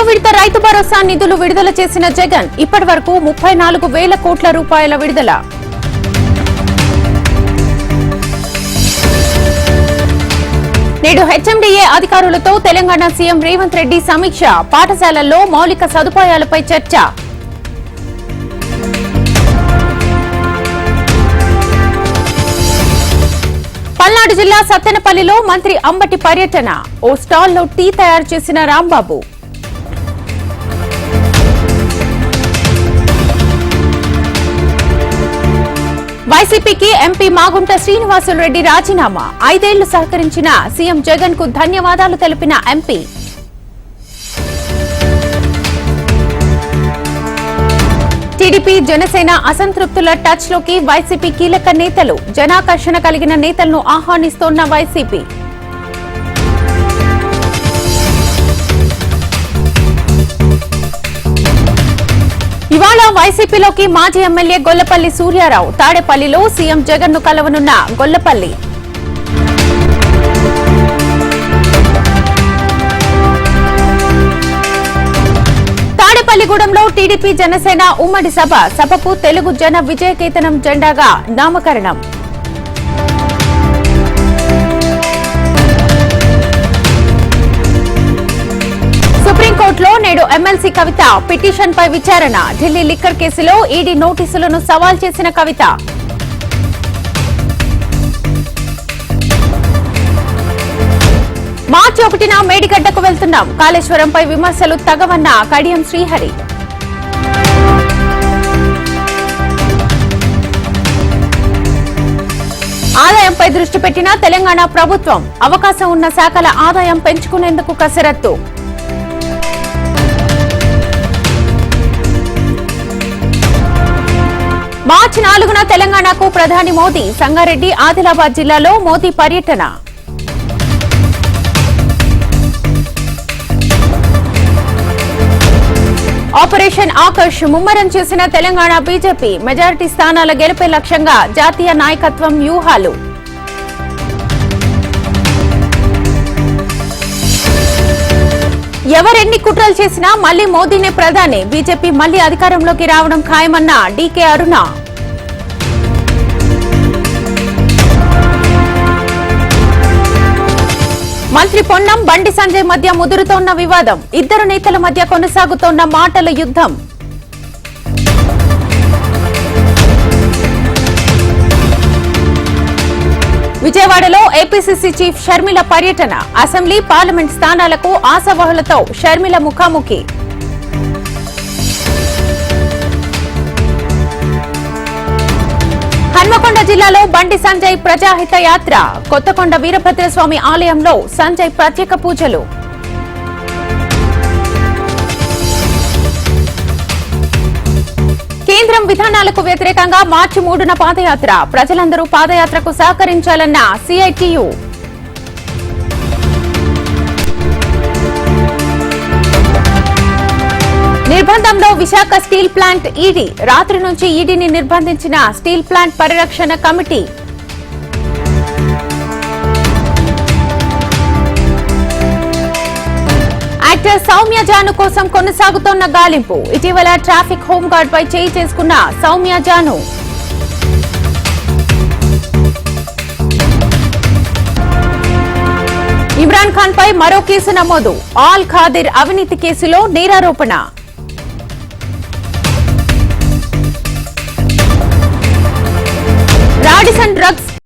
విడత రైతు భరోసా నిధులు విడుదల చేసిన జగన్ ఇప్పటివరకు 34,000 కోట్ల రూపాయల విడుదల. నేడు హెచ్ఎండీఏ అధికారులతో తెలంగాణ సీఎం రేవంత్ రెడ్డి సమీక్ష. పాఠశాలల్లో మౌలిక సదుపాయాలపై చర్చ. పల్నాడు జిల్లా సత్తెనపల్లిలో మంత్రి అంబటి పర్యటన. ఓ స్టాల్లో టీ తయారు చేసిన రాంబాబు. వైసీపీకి ఎంపీ మాగుంట శ్రీనివాసులు రెడ్డి రాజీనామా. 5 ఏళ్లు సహకరించిన సీఎం జగన్ కు ధన్యవాదాలు తెలిపిన ఎంపీ. టీడీపీ జనసేన అసంతృప్తుల టచ్ లోకి వైసీపీ కీలక నేతలు. జనాకర్షణ కలిగిన నేతలను ఆహ్వానిస్తోన్న వైసీపీ. ఇవాళ వైసీపీలోకి మాజీ ఎమ్మెల్యే గొల్లపల్లి సూర్యారావు. తాడేపల్లిలో సీఎం జగన్ ను కలవనున్న గొల్లపల్లి. తాడేపల్లిగూడెంలో టీడీపీ జనసేన ఉమ్మడి సభ. సభకు తెలుగు జన విజయకేతనం జెండాగా నామకరణం. సుప్రీంకోర్టులో నేడు ఎమ్మెల్సీ కవిత పిటిషన్ పై విచారణ. ఢిల్లీ లిక్కర్ కేసులో ఈడీ నోటీసులను సవాల్ చేసిన కవిత. మార్చి 1న మేడిగడ్డకు వెళ్తున్నాం. కాళేశ్వరంపై విమర్శలు తగవన్న కడియం శ్రీహరి. ఆదాయంపై దృష్టి పెట్టిన తెలంగాణ ప్రభుత్వం. అవకాశం ఉన్న శాఖల ఆదాయం పెంచుకునేందుకు కసరత్తు. మార్చి 4న తెలంగాణకు ప్రధాని మోదీ. సంగారెడ్డి, ఆదిలాబాద్ జిల్లాలో మోదీ పర్యటన. ఆపరేషన్ ఆకర్ష్ ముమ్మరం చేసిన తెలంగాణ బీజేపీ. మెజారిటీ స్థానాల గెలుపే లక్ష్యంగా జాతీయ నాయకత్వం వ్యూహాలు. ఎవరెన్ని కుట్రలు చేసినా మళ్లీ మోదీనే ప్రధాని. బీజేపీ మళ్లీ అధికారంలోకి రావడం ఖాయమన్న డీకే అరుణ. మంత్రి పొన్నం, బండి సంజయ్ మధ్య ముదురుతోన్న వివాదం. ఇద్దరు నేతల మధ్య కొనసాగుతోన్న మాటల యుద్ధం. విజయవాడలో ఏపీసీసీ చీఫ్ షర్మిల పర్యటన. అసెంబ్లీ, పార్లమెంట్ స్థానాలకు ఆశావహులతో షర్మిల ముఖాముఖి. హన్మకొండ జిల్లాలో బండి సంజయ్ ప్రజాహిత యాత్ర. కొత్తకొండ వీరభద్రస్వామి ఆలయంలో సంజయ్ ప్రత్యేక పూజలు. కేంద్రం విధానాలకు వ్యతిరేకంగా మార్చి 3న పాదయాత్ర. ప్రజలందరూ పాదయాత్రకు సహకరించాలన్న సిఐటియు. నిర్బంధంలో విశాఖ స్టీల్ ప్లాంట్ ఈడీ. రాత్రి నుంచి ఈడీని నిర్బంధించిన స్టీల్ ప్లాంట్ పరిరక్షణ కమిటీ. యాక్టర్ సౌమ్య జాను కోసం కొనసాగుతోన్న గాలింపు. ఇటీవల ట్రాఫిక్ హోంగార్డ్ పై చేయి చేసుకున్న సౌమ్య జాను. ఇమ్రాన్ ఖాన్ పై మరో కేసు నమోదు. ఆల్ ఖాదిర్ అవినీతి కేసులో నేరారోపణ. Radisson drugs